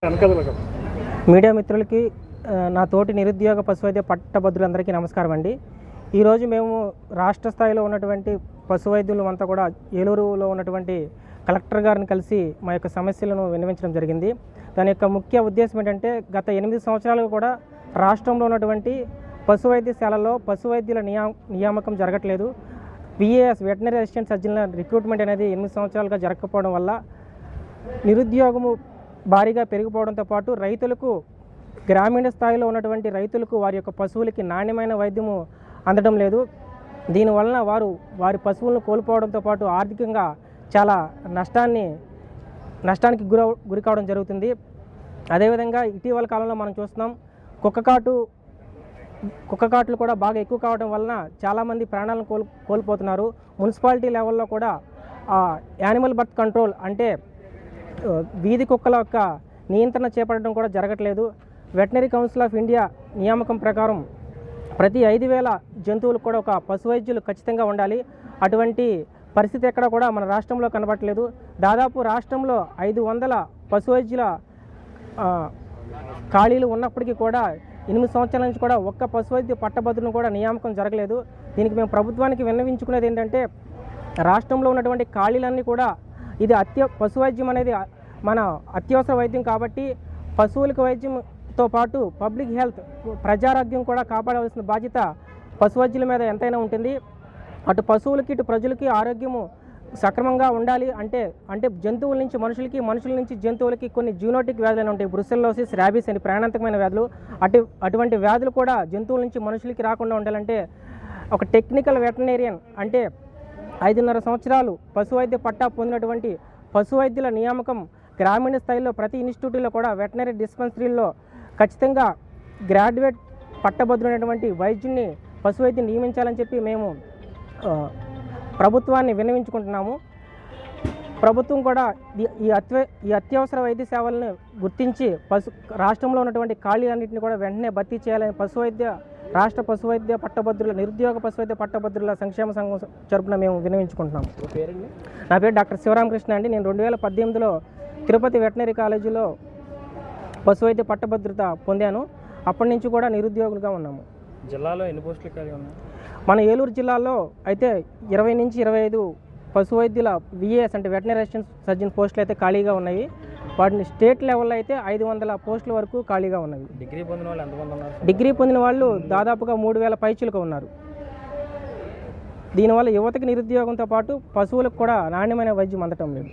Media మిత్రులకి నా తోటి నిరుద్యోగ పశువైద్య పట్టభద్రులందరికీ నమస్కారం అండి. ఈరోజు మేము రాష్ట్ర స్థాయిలో ఉన్నటువంటి పశువైద్యులు అంతా కూడా ఏలూరులో ఉన్నటువంటి కలెక్టర్ గారిని కలిసి మా యొక్క సమస్యలను విన్నవించడం జరిగింది. దాని యొక్క ముఖ్య ఉద్దేశం ఏంటంటే గత 8 సంవత్సరాలుగా కూడా రాష్ట్రంలో ఉన్నటువంటి పశువైద్యశాలల్లో పశువైద్యుల నియామకం జరగట్లేదు. విఏఎస్ వెటనరీ అసిస్టెంట్ సర్జన్ల రిక్రూట్మెంట్ అనేది 8 సంవత్సరాలుగా జరగకపోవడం వల్ల నిరుద్యోగము భారీగా పెరిగిపోవడంతో పాటు రైతులకు గ్రామీణ స్థాయిలో ఉన్నటువంటి రైతులకు వారి యొక్క పశువులకి నాణ్యమైన వైద్యము అందడం లేదు. దీనివలన వారి పశువులను కోల్పోవడంతో పాటు ఆర్థికంగా చాలా నష్టానికి గురి కావడం జరుగుతుంది. అదేవిధంగా ఇటీవల కాలంలో మనం చూస్తున్నాం కుక్క కాట్లు కూడా బాగా ఎక్కువ కావడం వలన చాలామంది ప్రాణాలను కోల్పోతున్నారు. మున్సిపాలిటీ లెవెల్లో కూడా యానిమల్ బర్త్ కంట్రోల్ అంటే వీధి కుక్కల యొక్క నియంత్రణ చేపట్టడం కూడా జరగట్లేదు. వెటనరీ కౌన్సిల్ ఆఫ్ ఇండియా నియామకం ప్రకారం ప్రతి 5,000 జంతువులకు కూడా ఒక పశువైద్యులు ఖచ్చితంగా ఉండాలి. అటువంటి పరిస్థితి ఎక్కడ కూడా మన రాష్ట్రంలో కనబడట్లేదు. దాదాపు రాష్ట్రంలో 500 పశువైద్యుల ఖాళీలు ఉన్నప్పటికీ కూడా 8 సంవత్సరాల నుంచి కూడా ఒక్క పశువైద్య పట్టభద్రులను కూడా నియామకం జరగలేదు. దీనికి మేము ప్రభుత్వానికి విన్నవించుకునేది ఏంటంటే రాష్ట్రంలో ఉన్నటువంటి ఖాళీలన్నీ కూడా ఇది పశువైద్యం అనేది మన అత్యవసర వైద్యం కాబట్టి పశువులకు వైద్యంతో పాటు పబ్లిక్ హెల్త్ ప్రజారోగ్యం కూడా కాపాడవలసిన బాధ్యత పశువైద్యుల మీద ఎంతైనా ఉంటుంది. అటు పశువులకి ఇటు ప్రజలకి ఆరోగ్యము సక్రమంగా ఉండాలి అంటే జంతువుల నుంచి మనుషులకి, మనుషుల నుంచి జంతువులకి కొన్ని జూనోటిక్ వ్యాధులు ఉంటాయి. బ్రుసెల్లోసిస్, ర్యాబీస్ అని ప్రాణాంతకమైన వ్యాధులు. అటువంటి వ్యాధులు కూడా జంతువుల నుంచి మనుషులకి రాకుండా ఉండాలంటే ఒక టెక్నికల్ వెటర్నేరియన్ అంటే 5.5 సంవత్సరాలు పశువైద్య పట్టా పొందినటువంటి పశువైద్యుల నియామకం గ్రామీణ స్థాయిలో ప్రతి ఇన్స్టిట్యూట్లో కూడా వెటనరీ డిస్పెన్సరీల్లో ఖచ్చితంగా గ్రాడ్యుయేట్ పట్టభద్రులైనటువంటి వైద్యుని పశువైద్యుని నియమించాలని చెప్పి మేము ప్రభుత్వాన్ని విన్నవించుకుంటున్నాము. ప్రభుత్వం కూడా ఈ అత్యవసర వైద్య సేవలను గుర్తించి రాష్ట్రంలో ఉన్నటువంటి ఖాళీలన్నింటినీ కూడా వెంటనే భర్తీ చేయాలని రాష్ట్ర పశువైద్య పట్టభద్రుల నిరుద్యోగ పశువైద్య పట్టభద్రుల సంక్షేమ సంఘం తరపున మేము విన్నవించుకుంటున్నాము. నా పేరు డాక్టర్ శివరామకృష్ణ అండి. నేను 2018లో తిరుపతి వెటనరీ కాలేజీలో పశువైద్య పట్టభద్రత పొందాను. అప్పటి నుంచి కూడా నిరుద్యోగులుగా ఉన్నాము. జిల్లాలో ఎన్ని పోస్టులు ఖాళీ ఉన్నాయి? మన ఏలూరు జిల్లాలో అయితే 20 నుంచి 25 పశువైద్యుల విఏఎస్ అంటే వెటనరీ అసిస్టెంట్ సర్జన్ పోస్టులు అయితే ఖాళీగా ఉన్నాయి. వాటిని స్టేట్ లెవెల్లో అయితే 500 పోస్టుల వరకు ఖాళీగా ఉన్నవి. డిగ్రీ పొందిన వాళ్ళు ఎంతమంది ఉన్నారు? డిగ్రీ పొందిన వాళ్ళు దాదాపుగా 3,000 పైచులకు ఉన్నారు. దీనివల్ల యువతకి నిరుద్యోగంతో పాటు పశువులకు కూడా నాణ్యమైన వైద్యం అందటం లేదు.